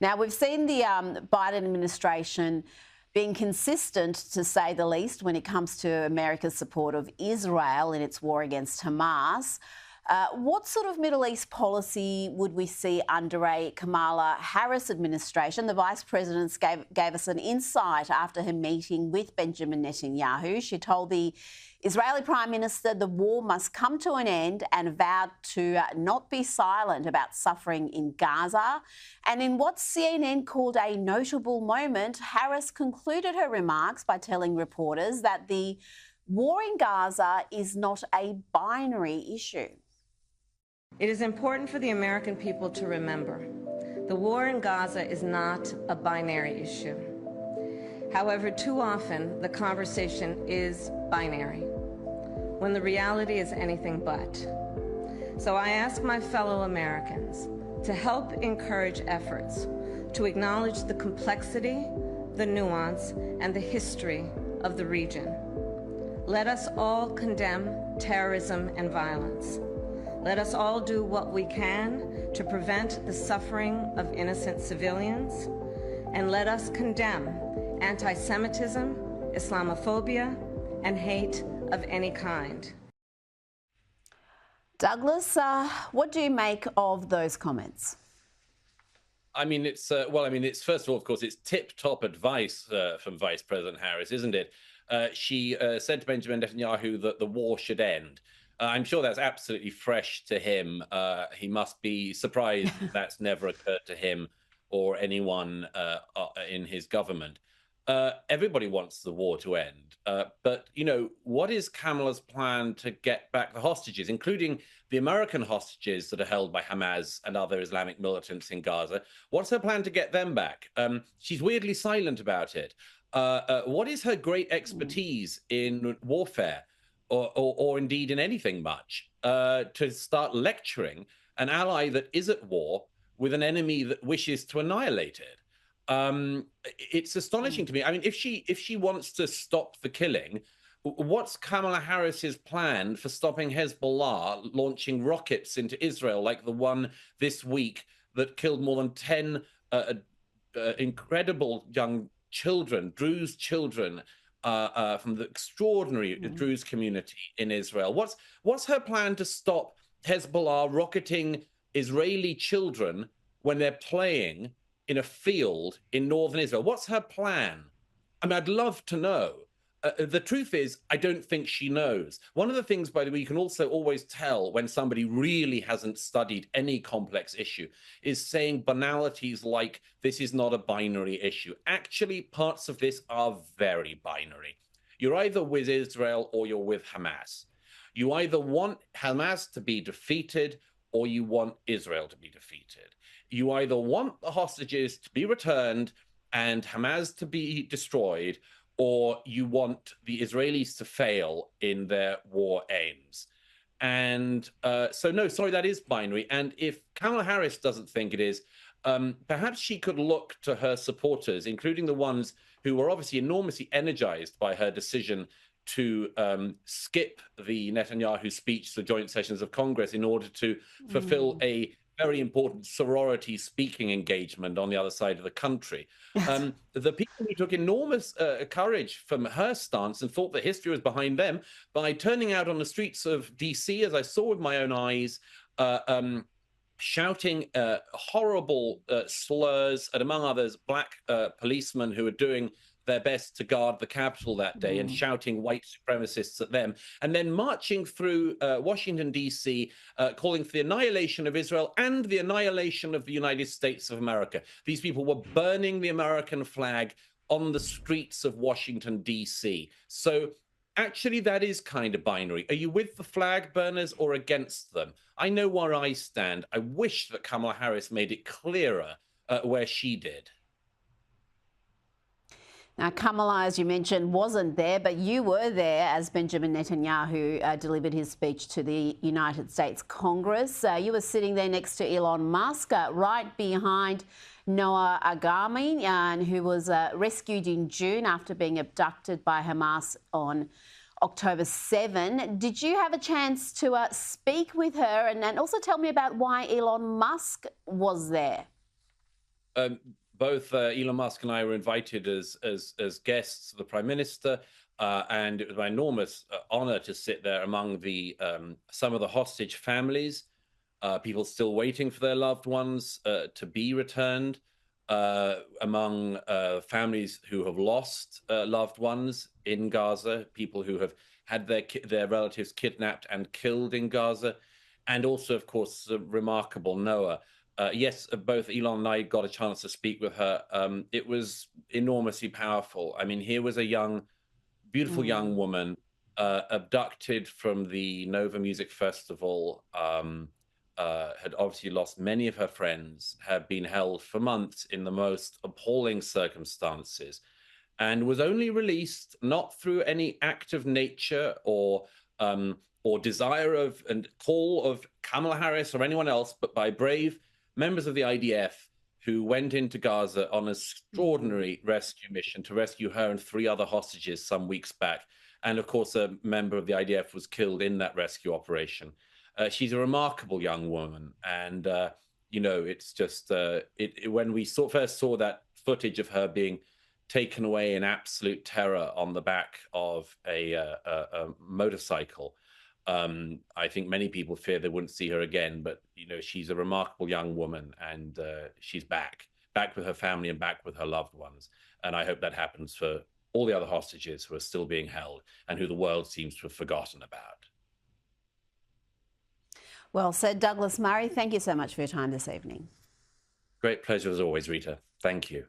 Now, we've seen the Biden administration being consistent, to say the least, when it comes to America's support of Israel in its war against Hamas. What sort of Middle East policy would we see under a Kamala Harris administration? The Vice President gave us an insight after her meeting with Benjamin Netanyahu. She told the Israeli Prime Minister the war must come to an end and vowed to not be silent about suffering in Gaza. And in what CNN called a notable moment, Harris concluded her remarks by telling reporters that the war in Gaza is not a binary issue. It is important for the American people to remember the war in Gaza is not a binary issue. However, too often the conversation is binary, when the reality is anything but. So I ask my fellow Americans to help encourage efforts to acknowledge the complexity, the nuance, and the history of the region. Let us all condemn terrorism and violence. Let us all do what we can to prevent the suffering of innocent civilians, and let us condemn anti-Semitism, Islamophobia, and hate of any kind. Douglas, what do you make of those comments? I mean, it's first of all, of course, it's tip-top advice from Vice President Harris, isn't it? She said to Benjamin Netanyahu that the war should end. I'm sure that's absolutely fresh to him. He must be surprised that's never occurred to him or anyone in his government. Everybody wants the war to end. But, you know, what is Kamala's plan to get back the hostages, including the American hostages that are held by Hamas and other Islamic militants in Gaza? What's her plan to get them back? She's weirdly silent about it. What is her great expertise in warfare? Or indeed in anything much, to start lecturing an ally that is at war with an enemy that wishes to annihilate it. It's astonishing to me. I mean, if she wants to stop the killing, what's Kamala Harris's plan for stopping Hezbollah launching rockets into Israel, like the one this week that killed more than 10 incredible young children, Druze children, from the extraordinary Druze community in Israel? What's her plan to stop Hezbollah rocketing Israeli children when they're playing in a field in northern Israel? What's her plan? I mean, I'd love to know. The truth is, I don't think she knows. One of the things, by the way, you can also always tell when somebody really hasn't studied any complex issue is saying banalities like, this is not a binary issue. Actually, parts of this are very binary. You're either with Israel or you're with Hamas. You either want Hamas to be defeated or you want Israel to be defeated. You either want the hostages to be returned and Hamas to be destroyed, or you want the Israelis to fail in their war aims. And so, no, sorry, that is binary. And if Kamala Harris doesn't think it is, perhaps she could look to her supporters, including the ones who were obviously enormously energized by her decision to skip the Netanyahu speech to the joint sessions of Congress in order to fulfill a very important sorority speaking engagement on the other side of the country. The people who took enormous courage from her stance and thought that history was behind them by turning out on the streets of DC, as I saw with my own eyes, shouting horrible slurs at, among others, black policemen who were doing their best to guard the Capitol that day and shouting white supremacists at them, and then marching through Washington, D.C., calling for the annihilation of Israel and the annihilation of the United States of America. These people were burning the American flag on the streets of Washington, D.C. So actually, that is kind of binary. Are you with the flag burners or against them? I know where I stand. I wish that Kamala Harris made it clearer where she did. Now, Kamala, as you mentioned, wasn't there, but you were there as Benjamin Netanyahu delivered his speech to the United States Congress. You were sitting there next to Elon Musk, right behind Noah Agami, who was rescued in June after being abducted by Hamas on October 7. Did you have a chance to speak with her and also tell me about why Elon Musk was there? both Elon Musk and I were invited as guests of the Prime Minister, and it was my enormous honor to sit there among the some of the hostage families, people still waiting for their loved ones to be returned, among families who have lost loved ones in Gaza, people who have had their relatives kidnapped and killed in Gaza, and also, of course, the remarkable Noah. Yes, both Elon and I got a chance to speak with her. It was enormously powerful. I mean, here was a beautiful young woman abducted from the Nova Music Festival, had obviously lost many of her friends, had been held for months in the most appalling circumstances, and was only released not through any act of nature or desire of and call of Kamala Harris or anyone else, but by brave members of the IDF who went into Gaza on an extraordinary rescue mission to rescue her and 3 other hostages some weeks back. And of course, a member of the IDF was killed in that rescue operation. She's a remarkable young woman, and you know, it's just when we first saw that footage of her being taken away in absolute terror on the back of a motorcycle, I think many people fear they wouldn't see her again. But you know, she's a remarkable young woman, and she's back with her family and back with her loved ones. And I hope that happens for all the other hostages who are still being held and who the world seems to have forgotten about. Well said, Douglas Murray. Thank you so much for your time this evening. Great pleasure as always, Rita. Thank you.